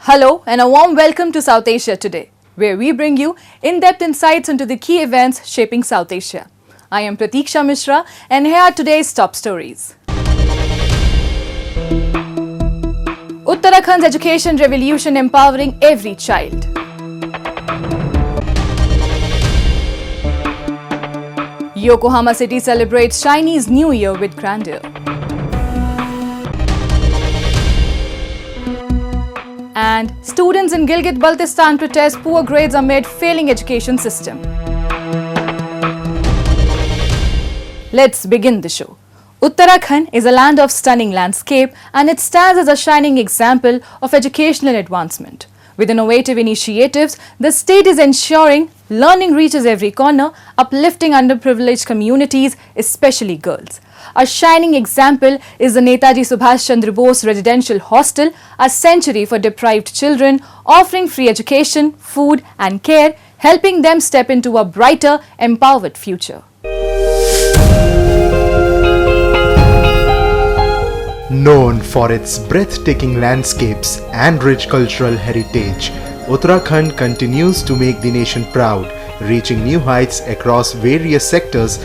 Hello and a warm welcome to South Asia Today, where we bring you in-depth insights into the key events shaping South Asia. I am Pratiksha Mishra and here are today's top stories. Uttarakhand's education revolution empowering every child. Yokohama city celebrates Chinese New Year with grandeur. And students in Gilgit-Baltistan protest poor grades amid failing education system. Let's begin the show. Uttarakhand is a land of stunning landscape and it stands as a shining example of educational advancement. With innovative initiatives, the state is ensuring learning reaches every corner, uplifting underprivileged communities, especially girls. A shining example is the Netaji Subhash Chandra Bose Residential Hostel, a sanctuary for deprived children, offering free education, food and care, helping them step into a brighter, empowered future. Known for its breathtaking landscapes and rich cultural heritage, Uttarakhand continues to make the nation proud, reaching new heights across various sectors.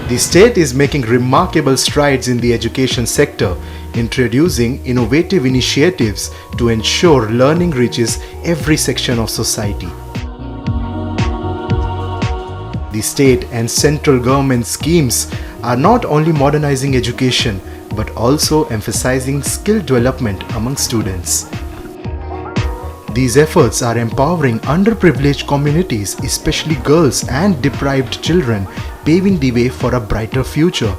The state is making remarkable strides in the education sector, introducing innovative initiatives to ensure learning reaches every section of society. The state and central government schemes are not only modernizing education but also emphasizing skill development among students. These efforts are empowering underprivileged communities, especially girls and deprived children, paving the way for a brighter future.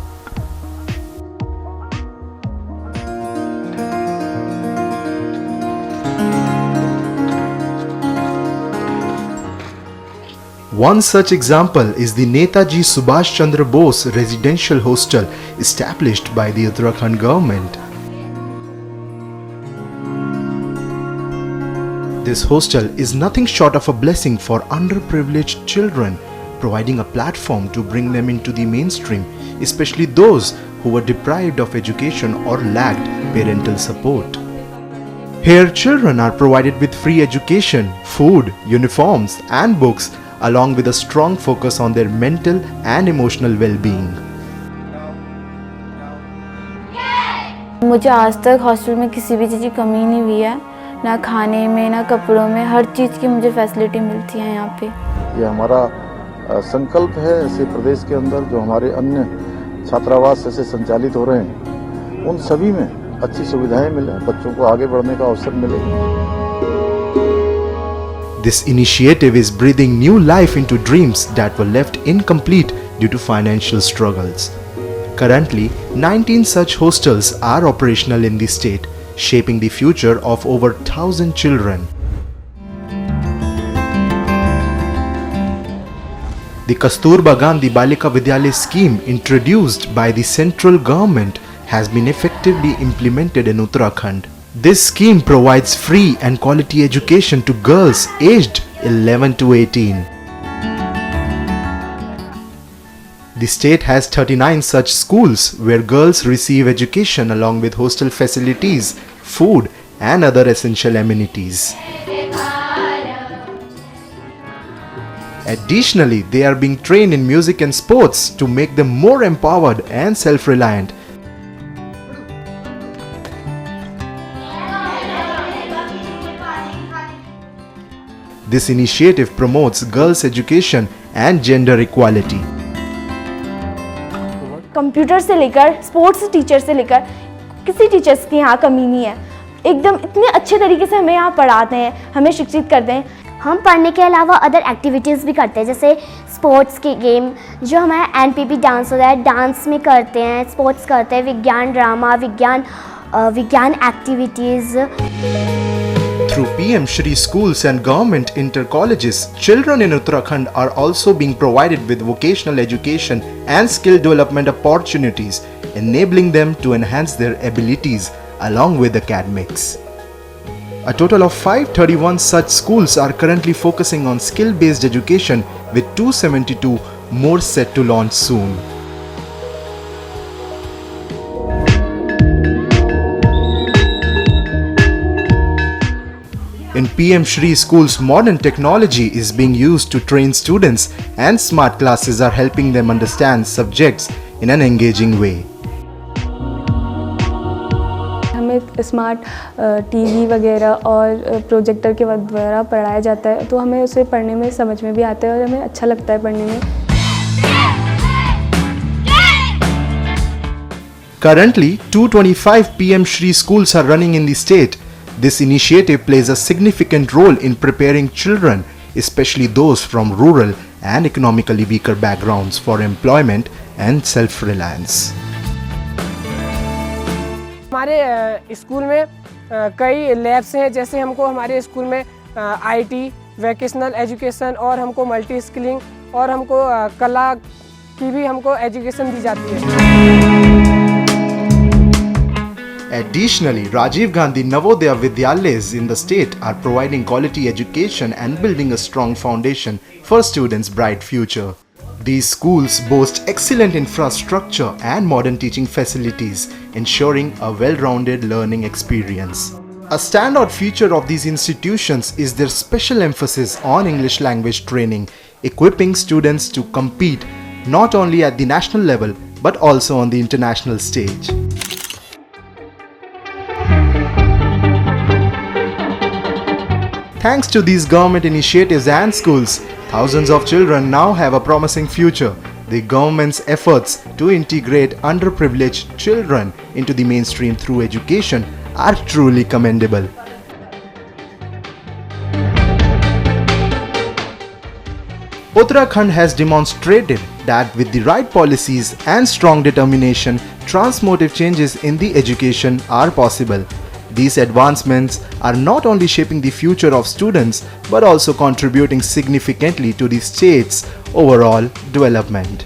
One such example is the Netaji Subhash Chandra Bose Residential Hostel established by the Uttarakhand government. This hostel is nothing short of a blessing for underprivileged children, providing a platform to bring them into the mainstream, especially those who were deprived of education or lacked parental support. Here, children are provided with free education, food, uniforms, and books, along with a strong focus on their mental and emotional well-being. मुझे आज तक hostel में किसी भी चीज़ की कमी नहीं हुई है, ना खाने में ना कपड़ों में, हर चीज़ की मुझे फैसिलिटी मिलती है यहाँ पे। ये हमारा संकल्प है ऐसे प्रदेश के अंदर जो हमारे अन्य छात्रावास ऐसे संचालित हो रहे हैं, उन सभी में अच्छी सुविधाएं मिले, बच्चों को आगे बढ़ने का अवसर मिले। This initiative is breathing new life into dreams that were left incomplete due to financial struggles. Currently, 19 such hostels are operational in the state, shaping the future of over 1,000 children. The Kasturba Gandhi Balika Vidyalaya scheme introduced by the central government has been effectively implemented in Uttarakhand. This scheme provides free and quality education to girls aged 11 to 18. The state has 39 such schools where girls receive education along with hostel facilities, food and other essential amenities. Additionally, they are being trained in music and sports to make them more empowered and self-reliant. This initiative promotes girls' education and gender equality. Computer से लेकर sports teacher से लेकर किसी teachers की यहाँ कमी नहीं है। एकदम इतने अच्छे तरीके से हमें यहाँ पढ़ाते हैं, हमें शिक्षित करते हैं। हम पढ़ने के अलावा अदर एक्टिविटीज़ भी करते हैं, जैसे स्पोर्ट्स के गेम जो हमारा एनपीपी डांस होता है, डांस में करते हैं, स्पोर्ट्स करते हैं, विज्ञान ड्रामा, विज्ञान activities. Through PM Shri schools and government inter-colleges, children in Uttarakhand are also being provided with vocational education and skill development opportunities, enabling them to enhance their abilities along with academics. A total of 531 such schools are currently focusing on skill-based education, with 272 more set to launch soon. PM Shri School's modern technology is being used to train students, and smart classes are helping them understand subjects in an engaging way. हमें smart TV वगैरह और projector के द्वारा पढ़ाया जाता है, तो हमें उसे पढ़ने में समझ में भी आता है और हमें अच्छा लगता है पढ़ने में. Currently, 225 PM Shri schools are running in the state. This initiative plays a significant role in preparing children, especially those from rural and economically weaker backgrounds, for employment and self-reliance. हमारे स्कूल में कई labs हैं, जैसे हमको हमारे school में IT, vocational education और हमको मल्टी स्किलिंग और हमको कला की भी हमको एजुकेशन दी जाती है. Additionally, Rajiv Gandhi Navodaya Vidyalayas in the state are providing quality education and building a strong foundation for students' bright future. These schools boast excellent infrastructure and modern teaching facilities, ensuring a well-rounded learning experience. A standout feature of these institutions is their special emphasis on English language training, equipping students to compete not only at the national level but also on the international stage. Thanks to these government initiatives and schools, thousands of children now have a promising future. The government's efforts to integrate underprivileged children into the mainstream through education are truly commendable. Uttarakhand has demonstrated that with the right policies and strong determination, transformative changes in the education are possible. These advancements are not only shaping the future of students but also contributing significantly to the state's overall development.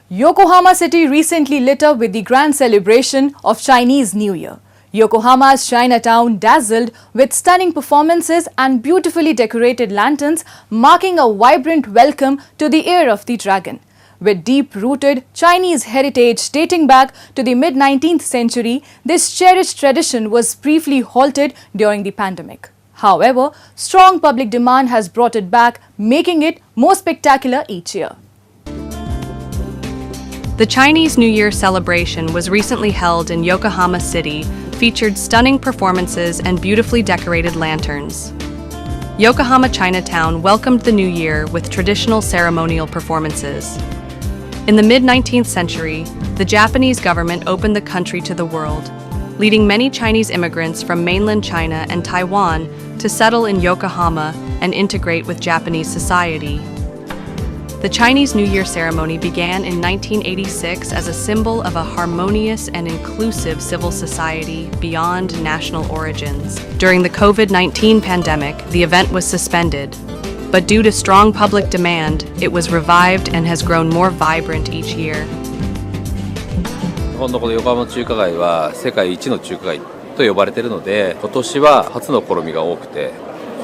Yokohama city recently lit up with the grand celebration of Chinese New Year. Yokohama's Chinatown dazzled with stunning performances and beautifully decorated lanterns, marking a vibrant welcome to the Year of the Dragon. With deep-rooted Chinese heritage dating back to the mid-19th century, this cherished tradition was briefly halted during the pandemic. However, strong public demand has brought it back, making it more spectacular each year. The Chinese New Year celebration was recently held in Yokohama City, featured stunning performances and beautifully decorated lanterns. Yokohama Chinatown welcomed the New Year with traditional ceremonial performances. In the mid-19th century, the Japanese government opened the country to the world, leading many Chinese immigrants from mainland China and Taiwan to settle in Yokohama and integrate with Japanese society. The Chinese New Year ceremony began in 1986 as a symbol of a harmonious and inclusive civil society beyond national origins. During the COVID-19 pandemic, the event was suspended, but due to strong public demand, it was revived and has grown more vibrant each year. 日本のこの横浜中華街は世界一の中華街と呼ばれているので、今年は初の試みが多くて、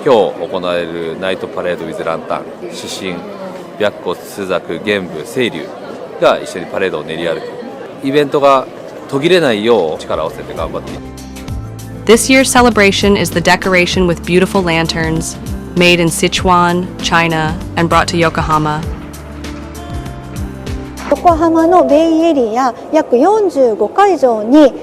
今日行われるナイトパレードウィズランタン、指針、白骨、朱雀、玄武、青龍が一緒にパレードを練り歩くイベントが途切れないよう力を合わせて頑張っている。 This year's celebration is the decoration with beautiful lanterns made in Sichuan, China, and brought to Yokohama. 横浜のベイエリア約45会場に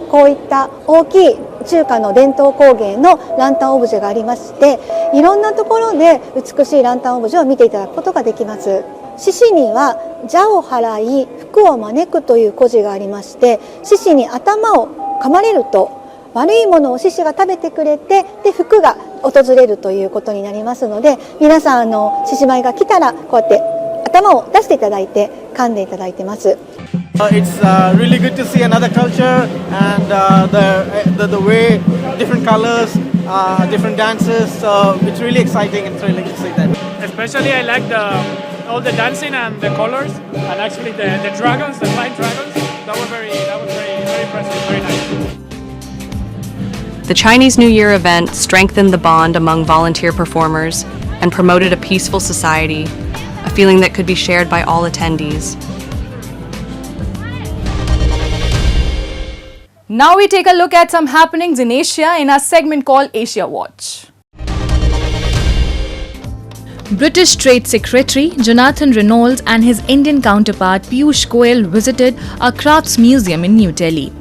こういった大きい中華の伝統工芸のランタンオブジェがありまして、いろんなところで美しいランタンオブジェを見ていただくことができます。獅子には邪を払い福を招くという故事がありまして、獅子に頭を噛まれると悪いものを獅子が食べてくれて、で福が訪れるということになりますので、皆さん獅子舞が来たらこうやって頭を出していただいて噛んでいただいてます。It's really good to see another culture and the way different colors, different dances. So it's really exciting and thrilling to see that. Especially I like all the dancing and the colors, and actually the dragons, the flying dragons. That was very impressive, very nice. The Chinese New Year event strengthened the bond among volunteer performers and promoted a peaceful society, a feeling that could be shared by all attendees. Now we take a look at some happenings in Asia in our segment called Asia Watch. British Trade Secretary Jonathan Reynolds and his Indian counterpart Piyush Goyal visited a crafts museum in New Delhi.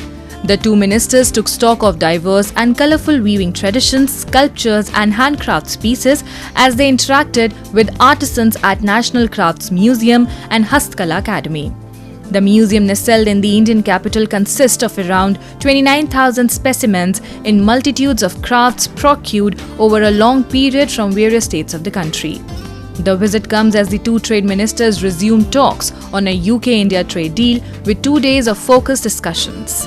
The two ministers took stock of diverse and colourful weaving traditions, sculptures and handcrafts pieces as they interacted with artisans at National Crafts Museum and Hastkala Academy. The museum nestled in the Indian capital consists of around 29,000 specimens in multitudes of crafts procured over a long period from various states of the country. The visit comes as the two trade ministers resume talks on a UK-India trade deal with 2 days of focused discussions.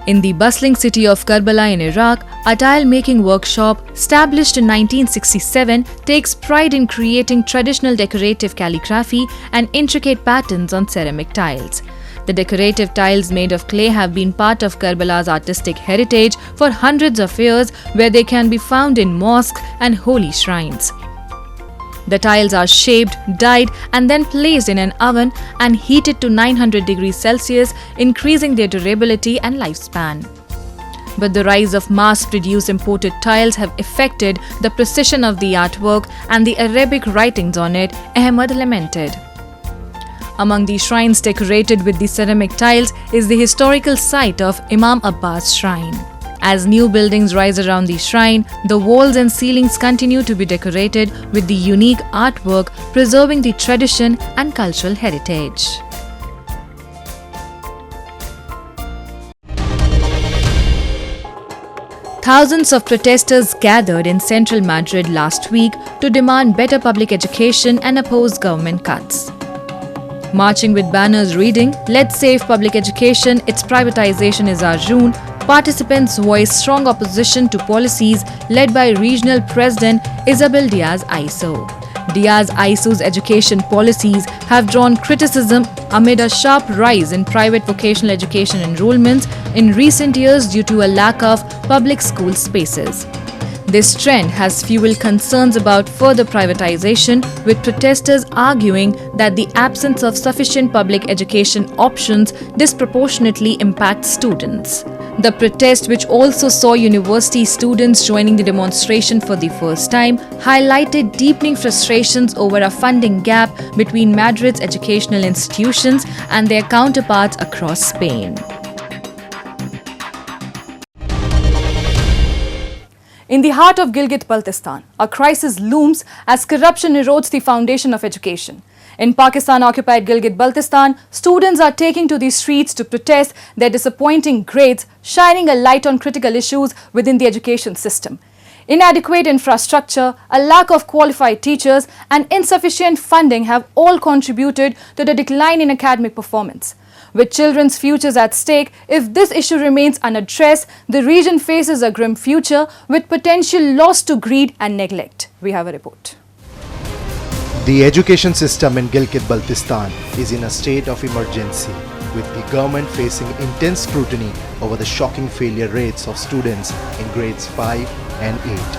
In the bustling city of Karbala in Iraq, a tile-making workshop, established in 1967, takes pride in creating traditional decorative calligraphy and intricate patterns on ceramic tiles. The decorative tiles made of clay have been part of Karbala's artistic heritage for hundreds of years, where they can be found in mosques and holy shrines. The tiles are shaped, dyed and then placed in an oven and heated to 900 degrees Celsius, increasing their durability and lifespan. But the rise of mass-produced imported tiles have affected the precision of the artwork and the Arabic writings on it, Ahmad lamented. Among the shrines decorated with the ceramic tiles is the historical site of Imam Abbas Shrine. As new buildings rise around the shrine, the walls and ceilings continue to be decorated with the unique artwork, preserving the tradition and cultural heritage. Thousands of protesters gathered in central Madrid last week to demand better public education and oppose government cuts. Marching with banners reading, "Let's save public education, its privatization is our ruin," participants voiced strong opposition to policies led by Regional President Isabel Diaz Ayuso. Diaz Ayuso's education policies have drawn criticism amid a sharp rise in private vocational education enrollments in recent years due to a lack of public school spaces. This trend has fueled concerns about further privatization, with protesters arguing that the absence of sufficient public education options disproportionately impacts students. The protest, which also saw university students joining the demonstration for the first time, highlighted deepening frustrations over a funding gap between Madrid's educational institutions and their counterparts across Spain. In the heart of Gilgit-Baltistan, a crisis looms as corruption erodes the foundation of education. In Pakistan-occupied Gilgit-Baltistan, students are taking to the streets to protest their disappointing grades, shining a light on critical issues within the education system. Inadequate infrastructure, a lack of qualified teachers, and insufficient funding have all contributed to the decline in academic performance. With children's futures at stake, if this issue remains unaddressed, the region faces a grim future with potential loss to greed and neglect. We have a report. The education system in Gilgit-Baltistan is in a state of emergency, with the government facing intense scrutiny over the shocking failure rates of students in grades 5 and 8.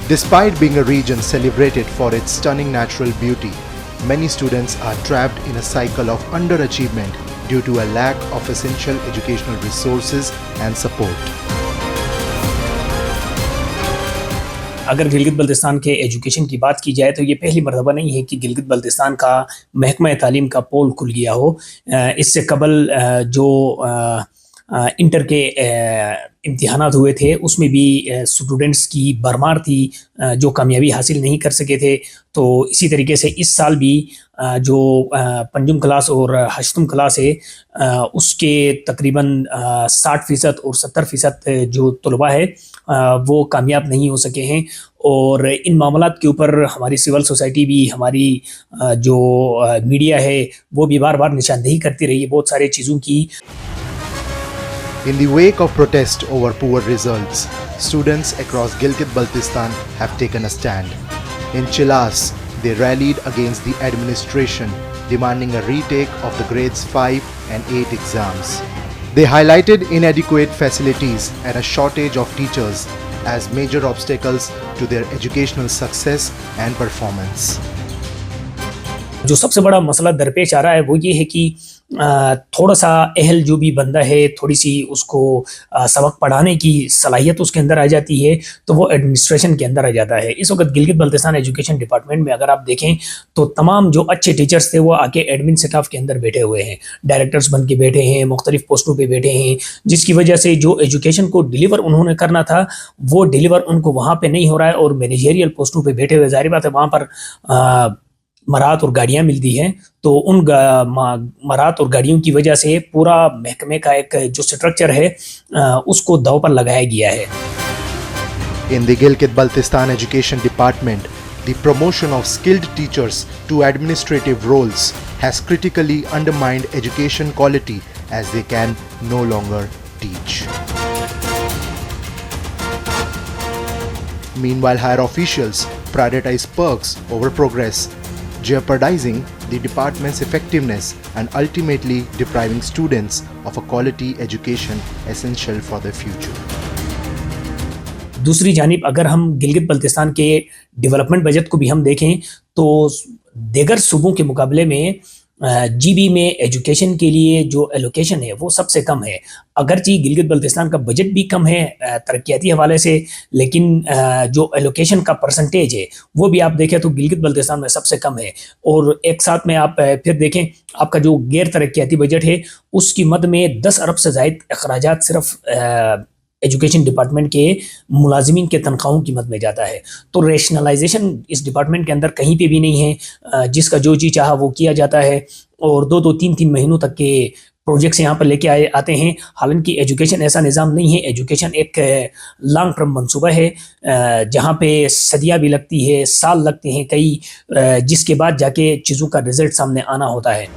Despite being a region celebrated for its stunning natural beauty, many students are trapped in a cycle of underachievement due to a lack of essential educational resources and support. अगर गिलगित बल्तिस्तान के education की बात की जाए तो ये पहली मरतबा नहीं है कि गिलगित बल्तिस्तान का महकमा तालीम का पोल खुल गया हो। इससे कबल जो इंटर के इम्तिहानात हुए थे उसमें भी स्टूडेंट्स की भरमार थी जो कामयाबी हासिल नहीं कर सके थे। तो इसी तरीके से इस साल भी जो पंजम क्लास और हश्तम क्लास है उसके तकरीबन 60% और 70% जो तलबा है वो कामयाब नहीं हो सके हैं। और इन मामलात के ऊपर हमारी सिविल सोसाइटी भी, हमारी जो मीडिया है वो भी बार बार निशानदेही करती रही है बहुत सारे चीज़ों की। In the wake of protest over poor results, students across Gilgit-Baltistan have taken a stand. In Chilas, they rallied against the administration, demanding a retake of the grades 5 and 8 exams. They highlighted inadequate facilities and a shortage of teachers as major obstacles to their educational success and performance. जो सबसे बड़ा मसला दरपेश आ रहा है वो ये है कि थोड़ा सा अहल जो भी बंदा है, थोड़ी सी उसको सबक पढ़ाने की सलाहियत उसके अंदर आ जाती है, तो वो एडमिनिस्ट्रेशन के अंदर आ जाता है। इस वक्त गिलगित बल्तिस्तान एजुकेशन डिपार्टमेंट में अगर आप देखें तो तमाम जो अच्छे टीचर्स थे वो आके एडमिन स्टाफ के अंदर बैठे हुए हैं, डायरेक्टर्स बन के बैठे हैं, मुख्तलिफ पोस्टों पर बैठे हैं, जिसकी वजह से जो एजुकेशन को डिलीवर उन्होंने करना था वो डिलीवर उनको वहाँ पर नहीं हो रहा है। और मैनेजरियल पोस्टों पर बैठे हुए, जाहिर बात है वहाँ पर मरात और गाड़ियां मिलती हैं, तो उन मरात और गाड़ियों की वजह से पूरा महकमे का एक जो स्ट्रक्चर है उसको दांव पर लगाया गया है। In the Gilgit-Baltistan Education Department, the promotion of skilled teachers to administrative roles has critically undermined education quality as they can no longer teach. Meanwhile, higher officials prioritize perks over progress, jeopardizing the department's effectiveness and ultimately depriving students of a quality education essential for their future. दूसरी जानिब अगर हम गिलगित बल्तिस्तान के development budget को भी हम देखें तो दीगर सूबों के मुकाबले में जीबी में एजुकेशन के लिए जो एलोकेशन है वो सबसे कम है। अगरचे गिलगित बल्तिस्तान का बजट भी कम है तरक्याती हवाले से, लेकिन जो एलोकेशन का परसेंटेज है वो भी आप देखें तो गिलगित बल्तिस्तान में सबसे कम है। और एक साथ में आप फिर देखें आपका जो गैर तरक्याती बजट है उसकी मद में 10 अरब से ज़ायद अखराजात सिर्फ एजुकेशन डिपार्टमेंट के मुलाजिमीन के तनख्वाहों की मद में जाता है। तो रेशनलाइजेशन इस डिपार्टमेंट के अंदर कहीं पे भी नहीं है, जिसका जो जी चाहा वो किया जाता है और 2-2 3-3 महीनों तक के प्रोजेक्ट्स यहाँ पर लेके आते हैं। हालांकि एजुकेशन ऐसा निज़ाम नहीं है, एजुकेशन एक लॉन्ग टर्म मंसूबा है जहाँ पे सदियाँ भी लगती है, साल लगते हैं कई, जिसके बाद जाके चीज़ों का रिजल्ट सामने आना होता है।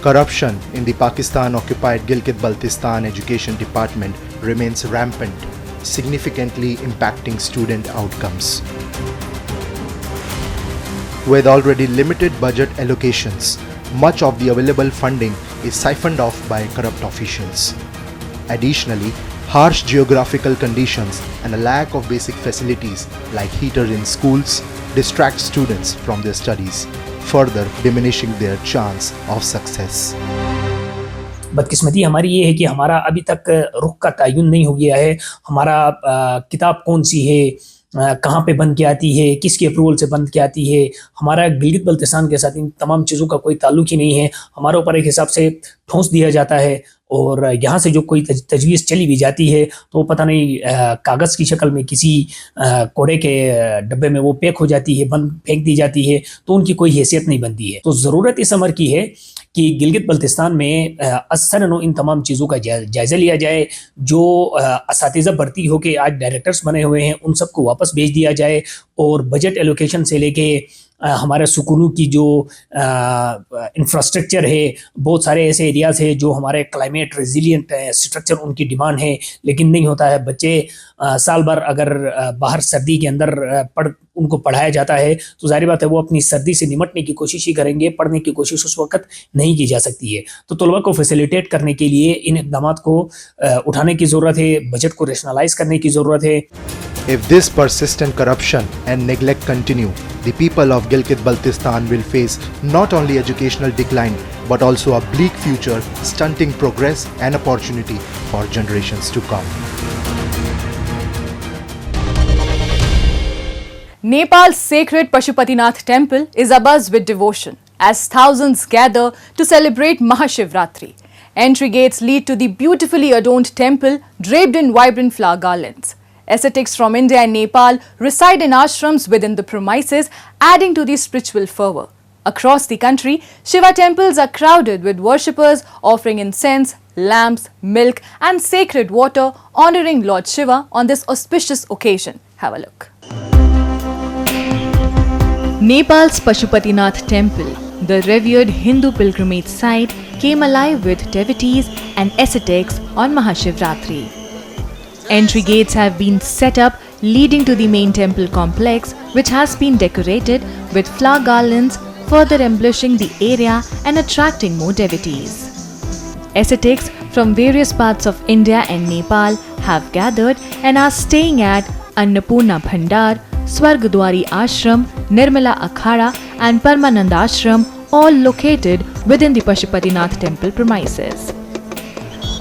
Corruption in the Pakistan-occupied Gilgit-Baltistan Education Department remains rampant, significantly impacting student outcomes. With already limited budget allocations, much of the available funding is siphoned off by corrupt officials. Additionally, harsh geographical conditions and a lack of basic facilities like heater in schools distract students from their studies, further diminishing their chance of success. बदकिस्मती हमारी ये है कि हमारा अभी तक रुख का तयन नहीं हो गया है। हमारा किताब कौन सी है, कहाँ पे बन के आती है, किसके अप्रूवल से बन के आती है, हमारा गिलगित बल्तिस्तान के साथ इन तमाम चीज़ों का कोई ताल्लुक ही नहीं है। हमारे ऊपर एक हिसाब से ठोंस दिया जाता है और यहाँ से जो कोई तजवीज़ चली भी जाती है तो वो पता नहीं कागज़ की शक्ल में किसी कोड़े के डब्बे में वो पैक हो जाती है, बंद फेंक दी जाती है, तो उनकी कोई हैसियत नहीं बनती है। तो ज़रूरत इस अमर की है कि गिलगित बल्तिस्तान में असरन इन तमाम चीज़ों का जायज़ा लिया जाए। जो असातिज़ा भर्ती होकर आज डायरेक्टर्स बने हुए हैं उन सबको वापस भेज दिया जाए और बजट एलोकेशन से लेके हमारे स्कूलों की जो इंफ्रास्ट्रक्चर है, बहुत सारे ऐसे एरियाज़ है जो हमारे क्लाइमेट रेजिलिएंट स्ट्रक्चर उनकी डिमांड है लेकिन नहीं होता है। बच्चे साल भर अगर बाहर सर्दी के अंदर उनको पढ़ाया जाता है तो जाहिर बात है वो अपनी सर्दी से निमटने की कोशिश ही करेंगे, पढ़ने की कोशिश उस वक्त नहीं की जा सकती है। तो तलबा को फैसिलिटेट करने के लिए इन इक़दामात को उठाने की ज़रूरत है, बजट को रेशनलाइज करने की ज़रूरत है। If this persistent corruption and neglect continue, the people of Gilgit-Baltistan will face not only educational decline but also a bleak future, stunting progress and opportunity for generations to come. Nepal's sacred Pashupatinath temple is abuzz with devotion as thousands gather to celebrate Mahashivratri. Entry gates lead to the beautifully adorned temple draped in vibrant flower garlands. Ascetics from India and Nepal reside in ashrams within the premises, adding to the spiritual fervour. Across the country, Shiva temples are crowded with worshippers offering incense, lamps, milk and sacred water, honouring Lord Shiva on this auspicious occasion. Have a look. Nepal's Pashupatinath temple, the revered Hindu pilgrimage site, came alive with devotees and ascetics on Mahashivratri. Entry gates have been set up leading to the main temple complex, which has been decorated with flower garlands, further embellishing the area and attracting more devotees. Ascetics from various parts of India and Nepal have gathered and are staying at Annapurna Bhandar, Swargadwari Ashram, Nirmala Akhada and Paramanand Ashram, all located within the Pashupatinath temple premises.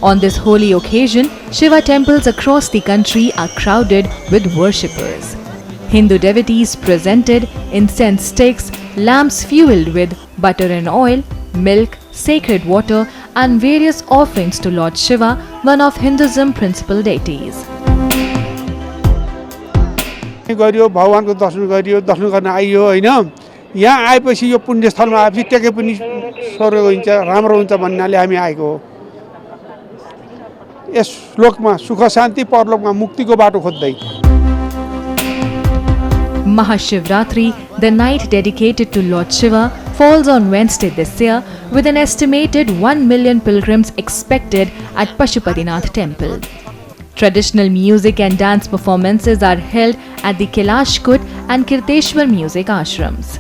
On this holy occasion, Shiva temples across the country are crowded with worshippers. Hindu devotees presented incense sticks, lamps fueled with butter and oil, milk, sacred water and various offerings to Lord Shiva, one of Hinduism's principal deities. गरियो भगवानको दर्शन गरियो दर्शन गर्न आइयो हैन यहाँ आएपछि यो पुण्य स्थलमा आएपछि टेके पनि स्वर्ग हुन्छ राम्रो हुन्छ भन्नाले हामी आएको हो यस श्लोकमा सुख शान्ति परलोकमा मुक्तिको बाटो खोज्दै Mahashivratri, the night dedicated to Lord Shiva, falls on Wednesday this year with an estimated 1 million pilgrims expected at Pashupatinath temple. Traditional music and dance performances are held at the Kailashkut and Kirteshwar music ashrams.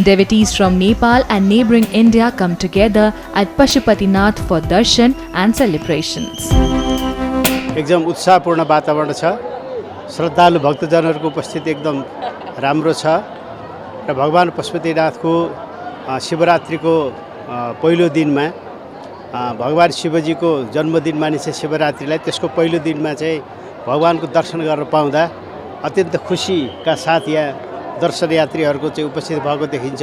Devotees from Nepal and neighbouring India come together at Pashupatinath for darshan and celebrations. एकदम उत्साहपूर्ण वातावरण छ श्रद्धालु भक्तजनहरूको उपस्थिति एकदम राम्रो छ र भगवान पशुपतिनाथको शिवरात्रिको पहिलो दिनमा भगवान शिवजीको जन्मदिन मानिन्छ शिवरात्रिलाई त्यसको पहिलो दिनमा चाहिँ भगवानको दर्शन गर्न पाउँदा अत्यन्त खुसीका साथ यहाँ दर्शनयात्रीहरूको चाहिँ उपस्थिति भएको देखिन्छ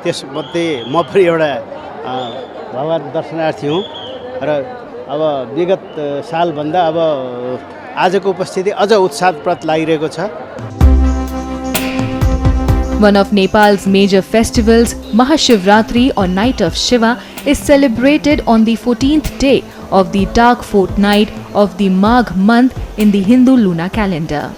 त्यसमध्ये म पनि एउटा भगवान दर्शनार्थी हुँ र अब विगत सालभन्दा अब आजको उपस्थिति अझ उत्साहप्रद लागिरहेको छ One of Nepal's major festivals, Mahashivratri or Night of Shiva, is celebrated on the 14th day of the dark fortnight of the Magh month in the Hindu lunar calendar.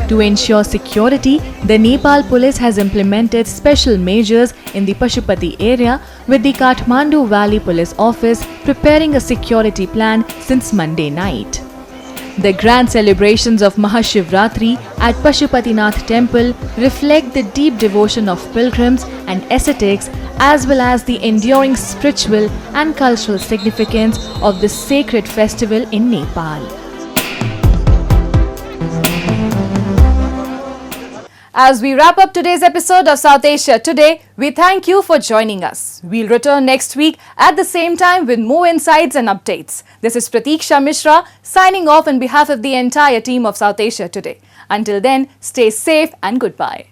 To ensure security, the Nepal police has implemented special measures in the Pashupati area, with the Kathmandu Valley Police Office preparing a security plan since Monday night. The grand celebrations of Mahashivratri at Pashupatinath temple reflect the deep devotion of pilgrims and ascetics, as well as the enduring spiritual and cultural significance of this sacred festival in Nepal. As we wrap up today's episode of South Asia Today, we thank you for joining us. We'll return next week at the same time with more insights and updates. This is Pratiksha Mishra signing off on behalf of the entire team of South Asia Today. Until then, stay safe and goodbye.